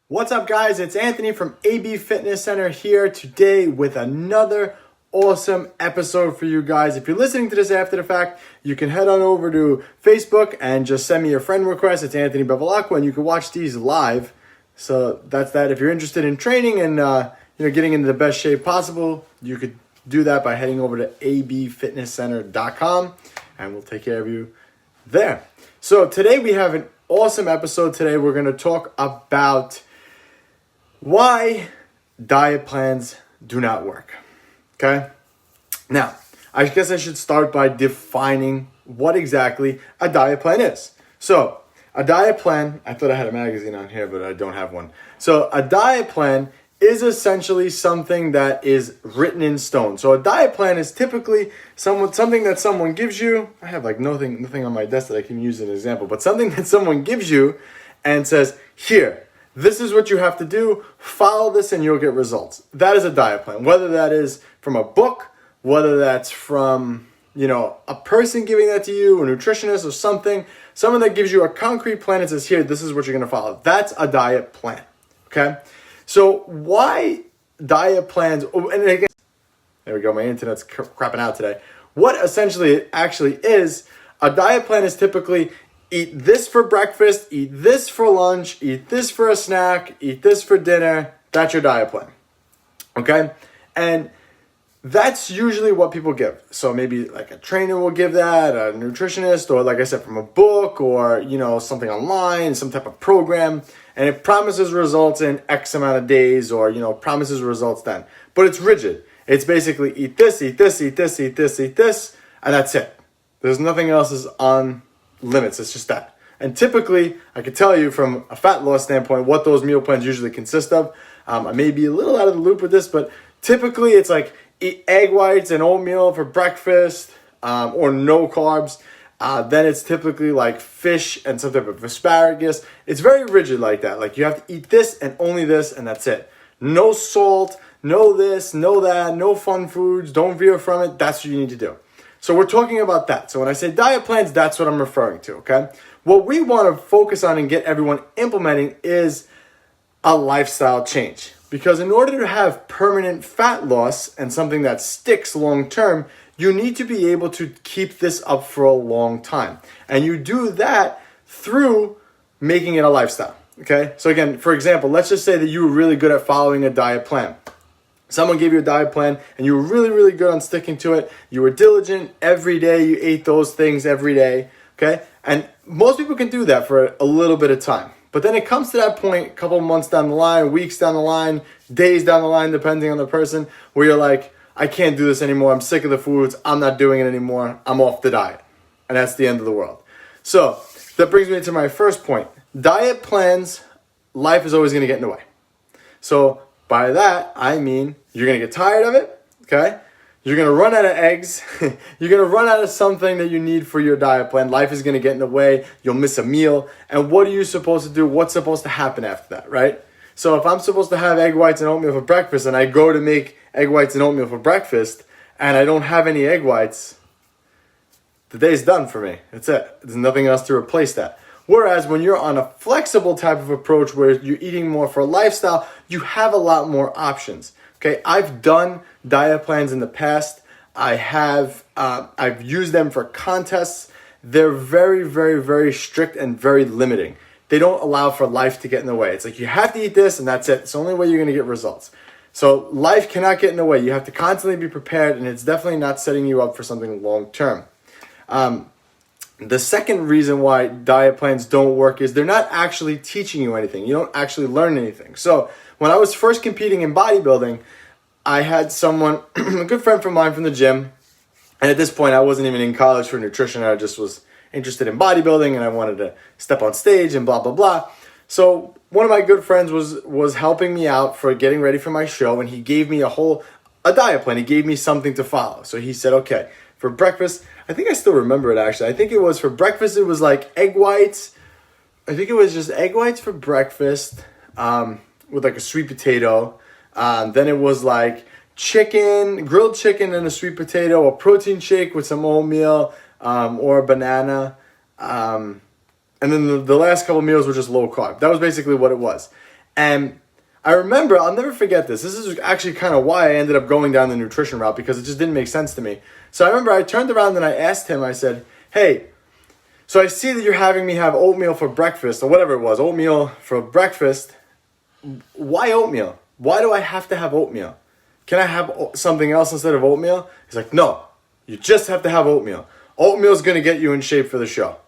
What's up, guys? It's Anthony from AB Fitness Center here today with another awesome episode for you guys. If you're listening to this after the fact, you can head on over to Facebook and just send me your friend request. It's Anthony Bevilacqua, and you can watch these live. So that's that. If you're interested in training and getting into the best shape possible, you could do that by heading over to abfitnesscenter.com, and we'll take care of you there. So today we have an awesome episode. Today we're going to talk about why diet plans do not work. Okay? Now, I guess I should start by defining what exactly a diet plan is. So, a diet plan, I thought I had a magazine on here, but I don't have one. So, a diet plan is essentially something that is written in stone. So, a diet plan is typically something that someone gives you. I have nothing on my desk that I can use as an example, but something that someone gives you and says, here, this is what you have to do, follow this and you'll get results. That is a diet plan. Whether that is from a book, whether that's from, a person giving that to you, a nutritionist or someone that gives you a concrete plan and says, here, this is what you're gonna follow. That's a diet plan, okay? So why diet plans, and again, there we go, my internet's crapping out today. What essentially it actually is, a diet plan is typically eat this for breakfast, eat this for lunch, eat this for a snack, eat this for dinner. That's your diet plan. Okay? And that's usually what people give. So maybe like a trainer will give that, a nutritionist, or like I said, from a book or, something online, some type of program. And it promises results in X amount of days or, promises results then. But it's rigid. It's basically eat this, eat this, eat this, eat this, eat this, and that's it. There's nothing else is on limits. It's just that. And typically, I can tell you from a fat loss standpoint what those meal plans usually consist of. I may be a little out of the loop with this, but typically it's like eat egg whites and oatmeal for breakfast or no carbs. Then it's typically like fish and some type of asparagus. It's very rigid like that. Like you have to eat this and only this and that's it. No salt, no this, no that, no fun foods. Don't veer from it. That's what you need to do. So we're talking about that. So when I say diet plans, that's what I'm referring to, okay? What we want to focus on and get everyone implementing is a lifestyle change. Because in order to have permanent fat loss and something that sticks long term, you need to be able to keep this up for a long time. And you do that through making it a lifestyle, okay? So again, for example, let's just say that you were really good at following a diet plan. Someone gave you a diet plan and you were really, really good on sticking to it. You were diligent every day. You ate those things every day, okay? And most people can do that for a little bit of time. But then it comes to that point, a couple months down the line, weeks down the line, days down the line, depending on the person, where you're like, I can't do this anymore. I'm sick of the foods. I'm not doing it anymore. I'm off the diet. And that's the end of the world. So that brings me to my first point. Diet plans, life is always going to get in the way. So by that, I mean you're going to get tired of it, okay? You're going to run out of eggs. You're going to run out of something that you need for your diet plan. Life is going to get in the way. You'll miss a meal. And what are you supposed to do? What's supposed to happen after that, right? So if I'm supposed to have egg whites and oatmeal for breakfast and I go to make egg whites and oatmeal for breakfast and I don't have any egg whites, the day's done for me. That's it. There's nothing else to replace that. Whereas when you're on a flexible type of approach where you're eating more for a lifestyle, you have a lot more options. Okay, I've done diet plans in the past. I've used them for contests. They're very, very, very strict and very limiting. They don't allow for life to get in the way. It's like you have to eat this and that's it. It's the only way you're going to get results. So life cannot get in the way. You have to constantly be prepared, and it's definitely not setting you up for something long term. The second reason why diet plans don't work is they're not actually teaching you anything. You don't actually learn anything. So when I was first competing in bodybuilding, I had someone, a good friend from mine from the gym, and at this point I wasn't even in college for nutrition. I just was interested in bodybuilding and I wanted to step on stage and blah, blah, blah. So one of my good friends was helping me out for getting ready for my show, and he gave me a diet plan. He gave me something to follow. So he said, okay, for breakfast, I think I still remember it actually. I think it was for breakfast, it was like egg whites. I think it was just egg whites for breakfast with like a sweet potato. Then it was like grilled chicken and a sweet potato, a protein shake with some oatmeal or a banana. And then the last couple meals were just low carb. That was basically what it was. And I remember, I'll never forget this. This is actually kind of why I ended up going down the nutrition route, because it just didn't make sense to me. So I remember I turned around and I asked him, I said, hey, so I see that you're having me have oatmeal for breakfast, or whatever it was, oatmeal for breakfast. Why oatmeal? Why do I have to have oatmeal? Can I have something else instead of oatmeal? He's like, no, you just have to have oatmeal. Oatmeal is going to get you in shape for the show.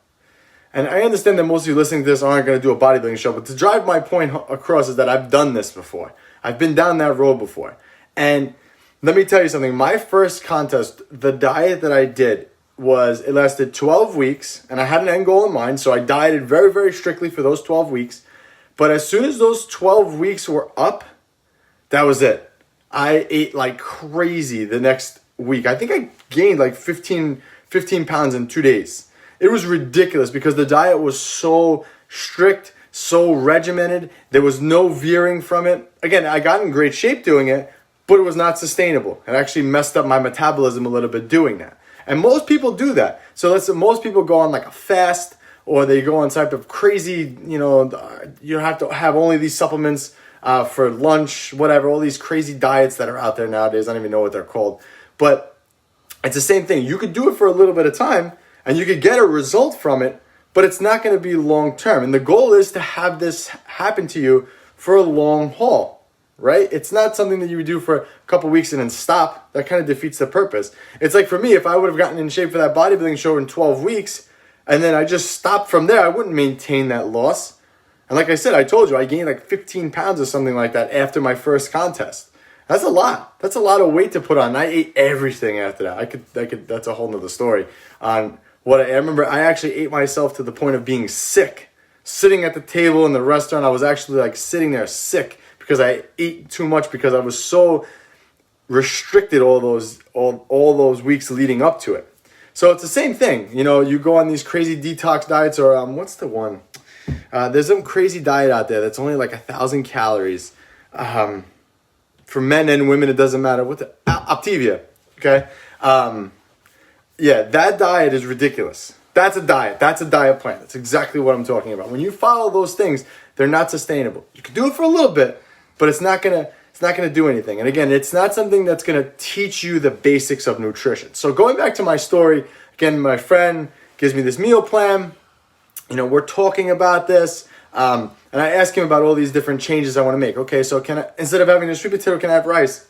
And I understand that most of you listening to this aren't going to do a bodybuilding show, but to drive my point across is that I've done this before. I've been down that road before. And let me tell you something. My first contest, the diet that I did it lasted 12 weeks, and I had an end goal in mind, so I dieted very, very strictly for those 12 weeks. But as soon as those 12 weeks were up, that was it. I ate like crazy the next week. I think I gained like 15 pounds in 2 days. It was ridiculous because the diet was so strict, so regimented. There was no veering from it. Again, I got in great shape doing it, but it was not sustainable. It actually messed up my metabolism a little bit doing that. And most people do that. So most people go on like a fast, or they go on type of crazy, you have to have only these supplements for lunch, whatever, all these crazy diets that are out there nowadays. I don't even know what they're called. But it's the same thing. You could do it for a little bit of time, and you could get a result from it, but it's not going to be long term. And the goal is to have this happen to you for a long haul, right? It's not something that you would do for a couple weeks and then stop. That kind of defeats the purpose. It's like for me, if I would have gotten in shape for that bodybuilding show in 12 weeks, and then I just stopped from there, I wouldn't maintain that loss. And like I said, I told you, I gained like 15 pounds or something like that after my first contest. That's a lot. That's a lot of weight to put on. I ate everything after that. I could. That's a whole nother story. On what I remember, I actually ate myself to the point of being sick. Sitting at the table in the restaurant, I was actually like sitting there sick because I ate too much, because I was so restricted all those weeks leading up to it. So it's the same thing. You go on these crazy detox diets, or what's the one? There's some crazy diet out there that's only like 1,000 calories. For men and women, it doesn't matter. Optavia, okay? Yeah, that diet is ridiculous. That's a diet. That's a diet plan. That's exactly what I'm talking about. When you follow those things, they're not sustainable. You can do it for a little bit, but it's not gonna do anything. And again, it's not something that's gonna teach you the basics of nutrition. So going back to my story, again, my friend gives me this meal plan. We're talking about this. And I ask him about all these different changes I want to make. Okay, so instead of having a sweet potato, can I have rice?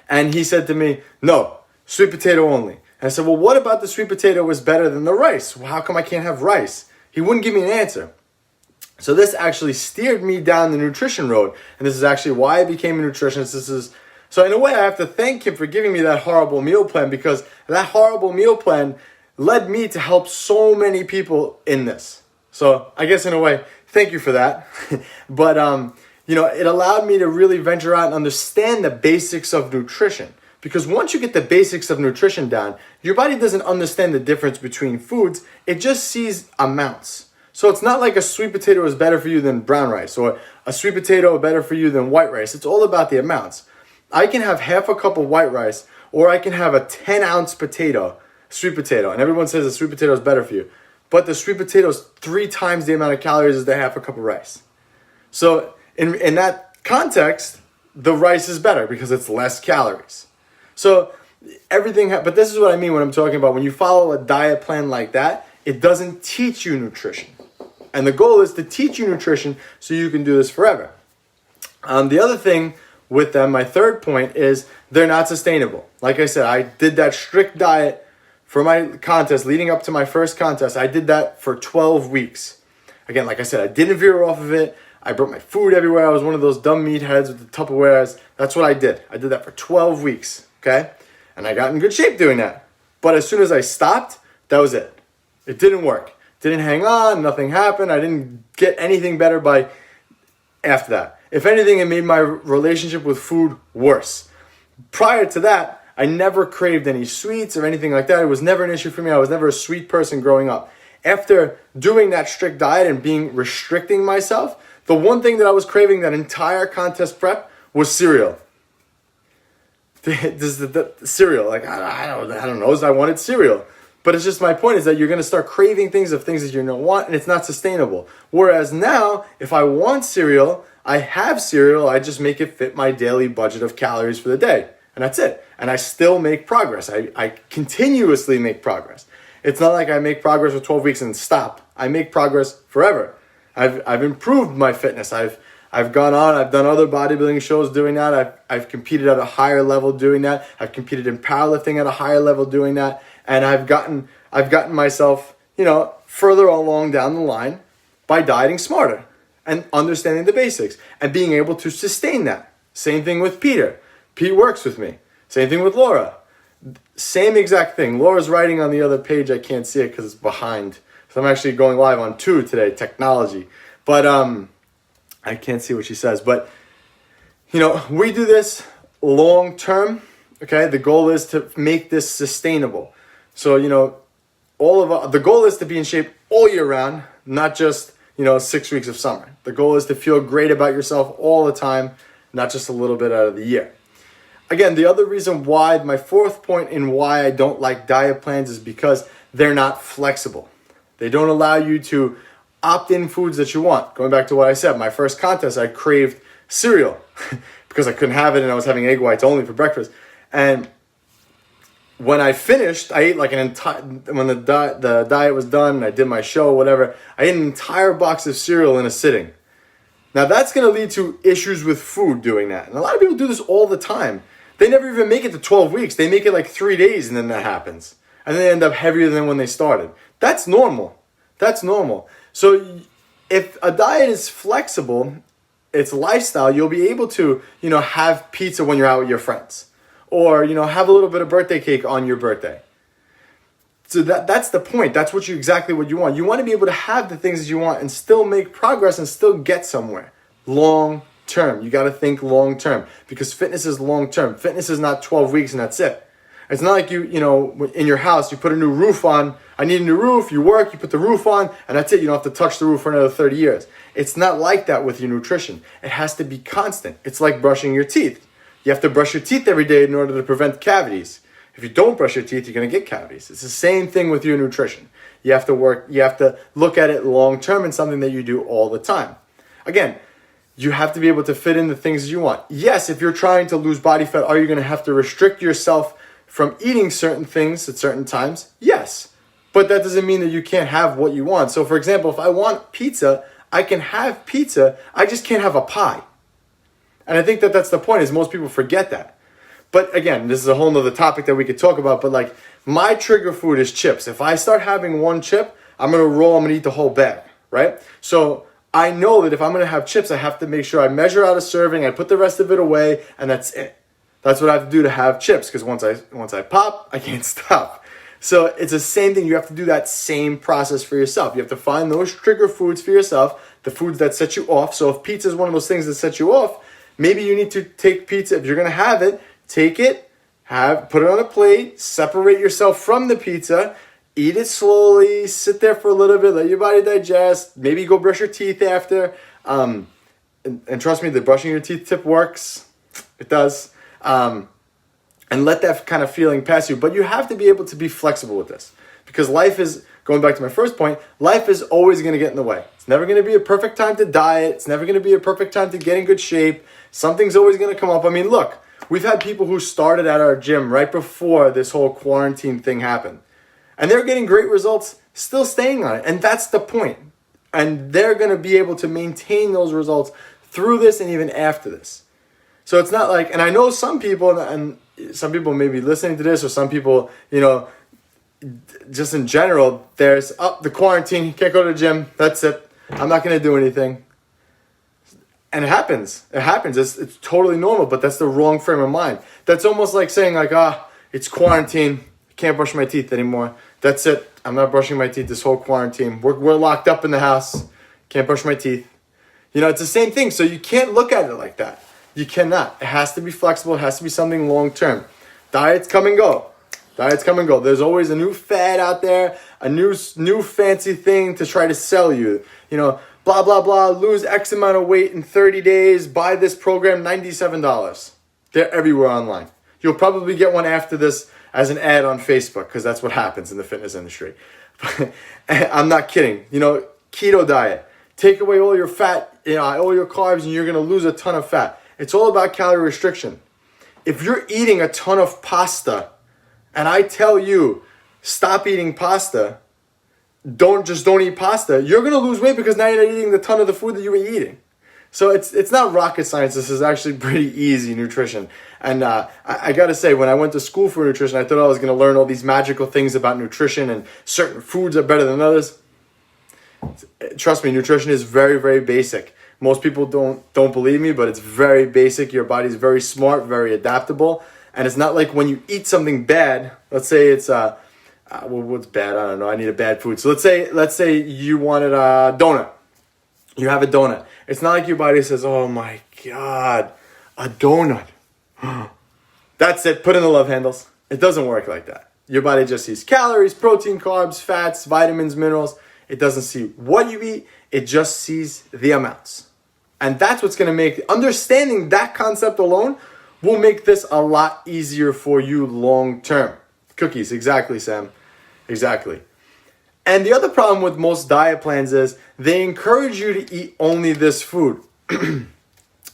And he said to me, no, sweet potato only. And I said, well, what about the sweet potato was better than the rice? Well, how come I can't have rice? He wouldn't give me an answer. So this actually steered me down the nutrition road. And this is actually why I became a nutritionist. So in a way, I have to thank him for giving me that horrible meal plan, because that horrible meal plan led me to help so many people in this. So I guess in a way, thank you for that. But, it allowed me to really venture out and understand the basics of nutrition. Because once you get the basics of nutrition down, your body doesn't understand the difference between foods. It just sees amounts. So it's not like a sweet potato is better for you than brown rice, or a sweet potato is better for you than white rice. It's all about the amounts. I can have half a cup of white rice, or I can have a 10-ounce sweet potato. And everyone says the sweet potato is better for you. But the sweet potato is 3 times the amount of calories as the half a cup of rice. So in that context, the rice is better because it's less calories. So but this is what I mean when I'm talking about when you follow a diet plan like that, it doesn't teach you nutrition. And the goal is to teach you nutrition so you can do this forever. The other thing with them, my third point, is they're not sustainable. Like I said, I did that strict diet for my contest, leading up to my first contest. I did that for 12 weeks. Again, like I said, I didn't veer off of it. I brought my food everywhere. I was one of those dumb meatheads with the Tupperwares. That's what I did. I did that for 12 weeks, okay? And I got in good shape doing that. But as soon as I stopped, that was it. It didn't work. Didn't hang on. Nothing happened. I didn't get anything better after that. If anything, it made my relationship with food worse. Prior to that, I never craved any sweets or anything like that. It was never an issue for me. I was never a sweet person growing up. After doing that strict diet and restricting myself, the one thing that I was craving that entire contest prep was cereal. The cereal, like I don't know, I wanted cereal. But it's just my point is that you're going to start craving things that you don't want, and it's not sustainable. Whereas now, if I want cereal, I have cereal, I just make it fit my daily budget of calories for the day. And that's it. And I still make progress. I continuously make progress. It's not like I make progress for 12 weeks and stop. I make progress forever. I've improved my fitness. I've gone on, I've done other bodybuilding shows doing that. I've competed at a higher level doing that. I've competed in powerlifting at a higher level doing that. And I've gotten myself, further along down the line by dieting smarter and understanding the basics and being able to sustain that. Same thing with Peter. Pete works with me. Same thing with Laura. Same exact thing. Laura's writing on the other page. I can't see it because it's behind. So I'm actually going live on 2 today, technology. But I can't see what she says. But, we do this long term. Okay, the goal is to make this sustainable. So, the goal is to be in shape all year round, not just, 6 weeks of summer. The goal is to feel great about yourself all the time, not just a little bit out of the year. Again, the other reason why, my 4th point in why I don't like diet plans is because they're not flexible. They don't allow you to opt in foods that you want. Going back to what I said, my first contest, I craved cereal because I couldn't have it and I was having egg whites only for breakfast. And when I finished, I ate like an entire, when the diet was done and I did my show, whatever, I ate an entire box of cereal in a sitting. Now that's going to lead to issues with food doing that. And a lot of people do this all the time. They never even make it to 12 weeks. They make it like 3 days and then that happens. And then they end up heavier than when they started. That's normal. That's normal. So if a diet is flexible, it's lifestyle, you'll be able to, have pizza when you're out with your friends. Or, have a little bit of birthday cake on your birthday. So that's the point. That's exactly what you want. You want to be able to have the things that you want and still make progress and still get somewhere. Long term. You got to think long term because fitness is long term. Fitness is not 12 weeks and that's it. It's not like in your house, you put a new roof on. I need a new roof. You work, you put the roof on, and that's it. You don't have to touch the roof for another 30 years. It's not like that with your nutrition. It has to be constant. It's like brushing your teeth. You have to brush your teeth every day in order to prevent cavities. If you don't brush your teeth, you're going to get cavities. It's the same thing with your nutrition. You have to look at it long term and something that you do all the time. Again, you have to be able to fit in the things you want. Yes, if you're trying to lose body fat, are you going to have to restrict yourself from eating certain things at certain times? Yes. But that doesn't mean that you can't have what you want. So for example, if I want pizza, I can have pizza. I just can't have a pie. And I think that that's the point is most people forget that. But again, this is a whole nother topic that we could talk about. But like my trigger food is chips. If I start having one chip, I'm going to eat the whole bag, right? So I know that if I'm going to have chips, I have to make sure I measure out a serving, I put the rest of it away, and that's it. That's what I have to do to have chips because once I pop, I can't stop. So it's the same thing. You have to do that same process for yourself. You have to find those trigger foods for yourself, the foods that set you off. So if pizza is one of those things that set you off, maybe you need to take pizza. If you're going to have it, take it, put it on a plate, separate yourself from the pizza, eat it slowly, sit there for a little bit, let your body digest, maybe go brush your teeth after. And trust me, the brushing your teeth tip works. It does. And let that kind of feeling pass you. But you have to be able to be flexible with this. Because life is, going back to my first point, life is always going to get in the way. It's never going to be a perfect time to diet. It's never going to be a perfect time to get in good shape. Something's always going to come up. I mean, look, we've had people who started at our gym right before this whole quarantine thing happened. And they're getting great results, still staying on it. And that's the point. And they're going to be able to maintain those results through this and even after this. So it's not like, and I know some people, and some people may be listening to this, or some people, just in general, there's, the quarantine, you can't go to the gym, that's it. I'm not going to do anything. And it happens. It happens. It's totally normal, but that's the wrong frame of mind. That's almost like saying it's quarantine, I can't brush my teeth anymore. That's it. I'm not brushing my teeth this whole quarantine. We're locked up in the house, can't brush my teeth. It's the same thing. So you can't look at it like that. You cannot. It has to be flexible. It has to be something long term. Diets come and go. There's always a new fad out there, a new fancy thing to try to sell you. Blah, blah, blah, lose X amount of weight in 30 days, buy this program, $97. They're everywhere online. You'll probably get one after this as an ad on Facebook, because that's what happens in the fitness industry. I'm not kidding. Keto diet. Take away all your fat, all your carbs, and you're going to lose a ton of fat. It's all about calorie restriction. If you're eating a ton of pasta, and I tell you, stop eating pasta, don't eat pasta, you're going to lose weight because now you're not eating the ton of the food that you were eating. So it's not rocket science. This is actually pretty easy nutrition. And I got to say, when I went to school for nutrition, I thought I was going to learn all these magical things about nutrition and certain foods are better than others. Trust me, nutrition is very, very basic. Most people don't believe me, but it's very basic. Your body's very smart, very adaptable. And it's not like when you eat something bad, let's say it's what's bad? I don't know. I need a bad food. So let's say you wanted a donut. You have a donut. It's not like your body says, "Oh my God, a donut." That's it. Put in the love handles. It doesn't work like that. Your body just sees calories, protein, carbs, fats, vitamins, minerals. It doesn't see what you eat. It just sees the amounts. And that's what's going to make understanding that concept alone will make this a lot easier for you long term. Cookies, exactly, Sam. Exactly. And the other problem with most diet plans is they encourage you to eat only this food.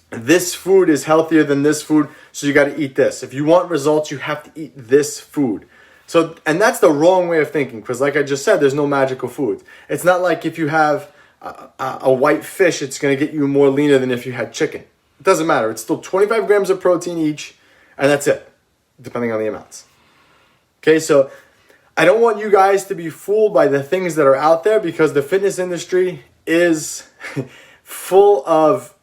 This food is healthier than this food, so you got to eat this. If you want results, you have to eat this food. So, and that's the wrong way of thinking, because like I just said, there's no magical foods. It's not like if you have a white fish, it's going to get you more leaner than if you had chicken. It doesn't matter. It's still 25 grams of protein each, and that's it, depending on the amounts. Okay, so I don't want you guys to be fooled by the things that are out there, because the fitness industry is full of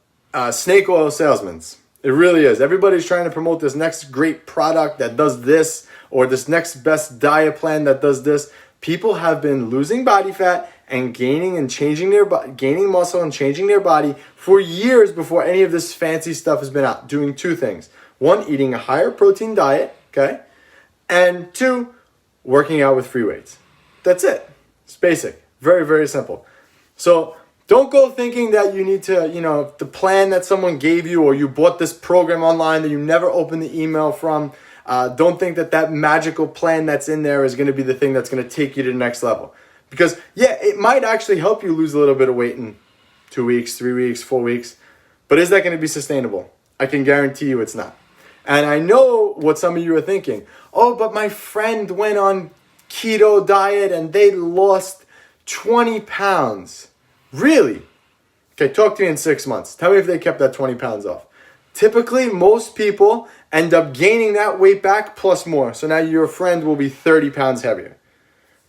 snake oil salesmen. It really is. Everybody's trying to promote this next great product that does this, or this next best diet plan that does this. People have been losing body fat and gaining muscle and changing their body for years before any of this fancy stuff has been out. Doing two things: one, eating a higher protein diet, okay, and two, working out with free weights. That's it. It's basic. Very, very simple. So don't go thinking that you need to, the plan that someone gave you, or you bought this program online that you never opened the email from. Don't think that magical plan that's in there is going to be the thing that's going to take you to the next level. Because, yeah, it might actually help you lose a little bit of weight in 2 weeks, 3 weeks, 4 weeks. But is that going to be sustainable? I can guarantee you it's not. And I know what some of you are thinking. Oh, but my friend went on keto diet and they lost 20 pounds. Really? Okay, talk to me in 6 months. Tell me if they kept that 20 pounds off. Typically, most people end up gaining that weight back plus more. So now your friend will be 30 pounds heavier.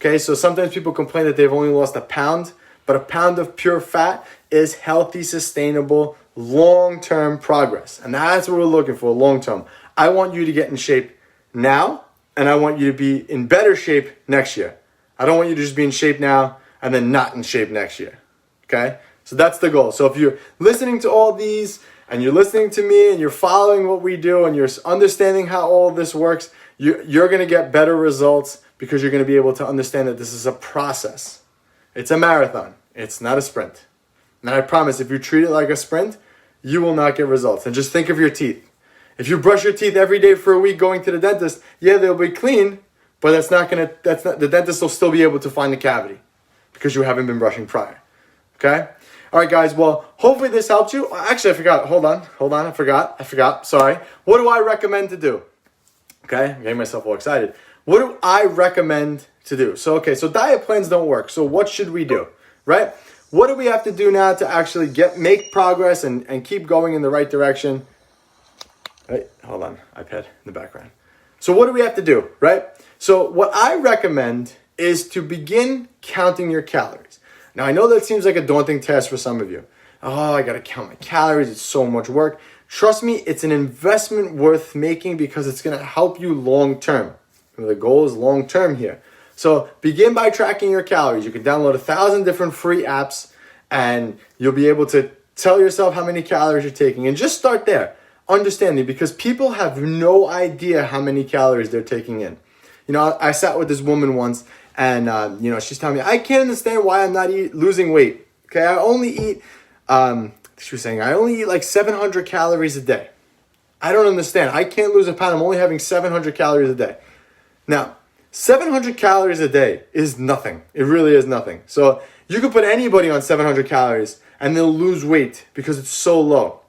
Okay, so sometimes people complain that they've only lost a pound, but a pound of pure fat is healthy, sustainable, long-term progress. And that's what we're looking for, long-term. I want you to get in shape now, and I want you to be in better shape next year. I don't want you to just be in shape now and then not in shape next year. Okay? So that's the goal. So if you're listening to all these and you're listening to me and you're following what we do and you're understanding how all this works, you're going to get better results, because you're going to be able to understand that this is a process. It's a marathon. It's not a sprint. And I promise, if you treat it like a sprint, you will not get results. And just think of your teeth. If you brush your teeth every day for a week going to the dentist, yeah, they'll be clean, but the dentist will still be able to find the cavity because you haven't been brushing prior. Okay? All right, guys. Well, hopefully this helped you. Actually, I forgot. Hold on. I forgot. Sorry. What do I recommend to do? Okay? I'm getting myself all excited. What do I recommend to do? So diet plans don't work. So what should we do? Right? What do we have to do now to actually make progress and keep going in the right direction? Right? Hold on. iPad in the background. So what do we have to do? Right? So what I recommend is to begin counting your calories. Now, I know that seems like a daunting task for some of you. Oh, I got to count my calories. It's so much work. Trust me, it's an investment worth making because it's going to help you long term. The goal is long term here. So begin by tracking your calories. You can download 1,000 different free apps and you'll be able to tell yourself how many calories you're taking. And just start there, understanding, because people have no idea how many calories they're taking in. I sat with this woman once and, she's telling me, I can't understand why I'm not losing weight. Okay, I only eat, she was saying, I only eat like 700 calories a day. I don't understand. I can't lose a pound. I'm only having 700 calories a day. Now, 700 calories a day is nothing. It really is nothing. So you could put anybody on 700 calories and they'll lose weight because it's so low.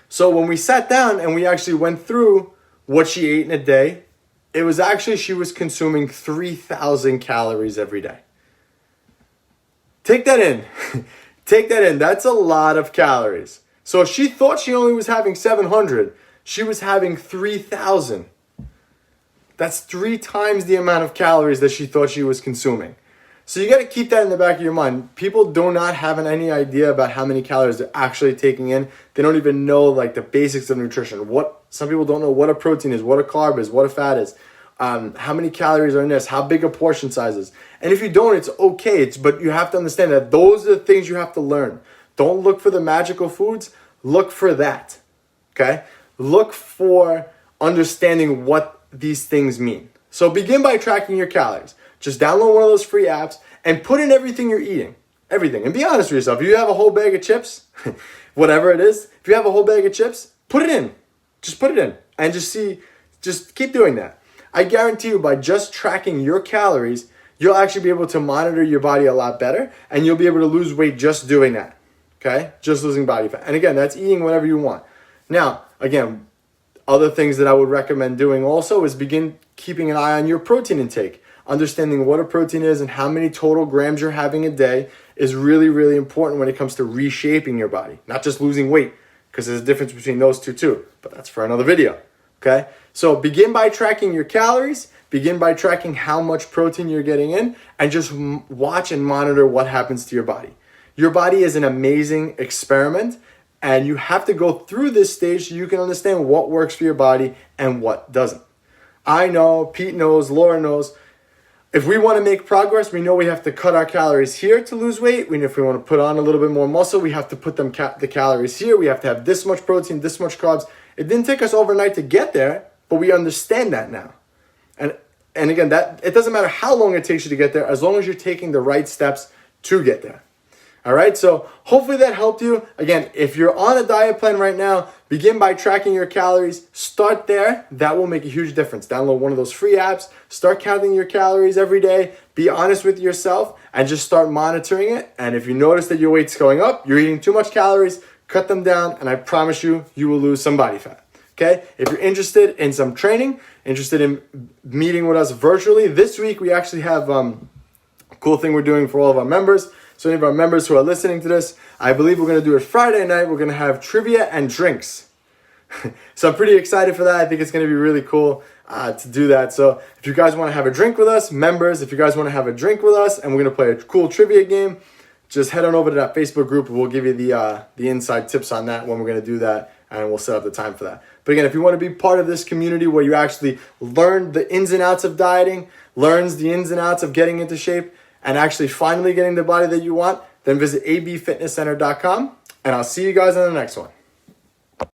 So when we sat down and we actually went through what she ate in a day, it was actually she was consuming 3,000 calories every day. Take that in. Take that in. That's a lot of calories. So if she thought she only was having 700, she was having 3,000. That's 3 times the amount of calories that she thought she was consuming. So you got to keep that in the back of your mind. People do not have any idea about how many calories they're actually taking in. They don't even know like the basics of nutrition. Some people don't know what a protein is, what a carb is, what a fat is, how many calories are in this, how big a portion size is. And if you don't, it's okay. But you have to understand that those are the things you have to learn. Don't look for the magical foods. Look for that. Okay? Look for understanding what these things mean. So begin by tracking your calories. Just download one of those free apps and put in everything you're eating. Everything. And be honest with yourself. If you have a whole bag of chips, whatever it is, if you have a whole bag of chips, put it in. Just put it in. And just keep doing that. I guarantee you by just tracking your calories, you'll actually be able to monitor your body a lot better and you'll be able to lose weight just doing that. Okay? Just losing body fat. And again, that's eating whatever you want. Now, again, other things that I would recommend doing also is begin keeping an eye on your protein intake. Understanding what a protein is and how many total grams you're having a day is really, really important when it comes to reshaping your body, not just losing weight, because there's a difference between those two too, but that's for another video, okay? So begin by tracking your calories, begin by tracking how much protein you're getting in, and just watch and monitor what happens to your body. Your body is an amazing experiment, and you have to go through this stage so you can understand what works for your body and what doesn't. I know, Pete knows, Laura knows. If we want to make progress, we know we have to cut our calories here to lose weight. If we want to put on a little bit more muscle, we have to put the calories here. We have to have this much protein, this much carbs. It didn't take us overnight to get there, but we understand that now. And again, that it doesn't matter how long it takes you to get there, as long as you're taking the right steps to get there. All right, so hopefully that helped you. Again, if you're on a diet plan right now, begin by tracking your calories. Start there. That will make a huge difference. Download one of those free apps. Start counting your calories every day. Be honest with yourself and just start monitoring it. And if you notice that your weight's going up, you're eating too much calories, cut them down, and I promise you, you will lose some body fat. Okay? If you're interested in some training, interested in meeting with us virtually, this week we actually have a cool thing we're doing for all of our members. So any of our members who are listening to this, I believe we're going to do it Friday night. We're going to have trivia and drinks. So I'm pretty excited for that. I think it's going to be really cool to do that. So if you guys want to have a drink with us, members, if you guys want to have a drink with us and we're going to play a cool trivia game, just head on over to that Facebook group. We'll give you the inside tips on that when we're going to do that, and we'll set up the time for that. But again, if you want to be part of this community where you actually learn the ins and outs of dieting, learns the ins and outs of getting into shape, and actually finally getting the body that you want, then visit abfitnesscenter.com, and I'll see you guys on the next one.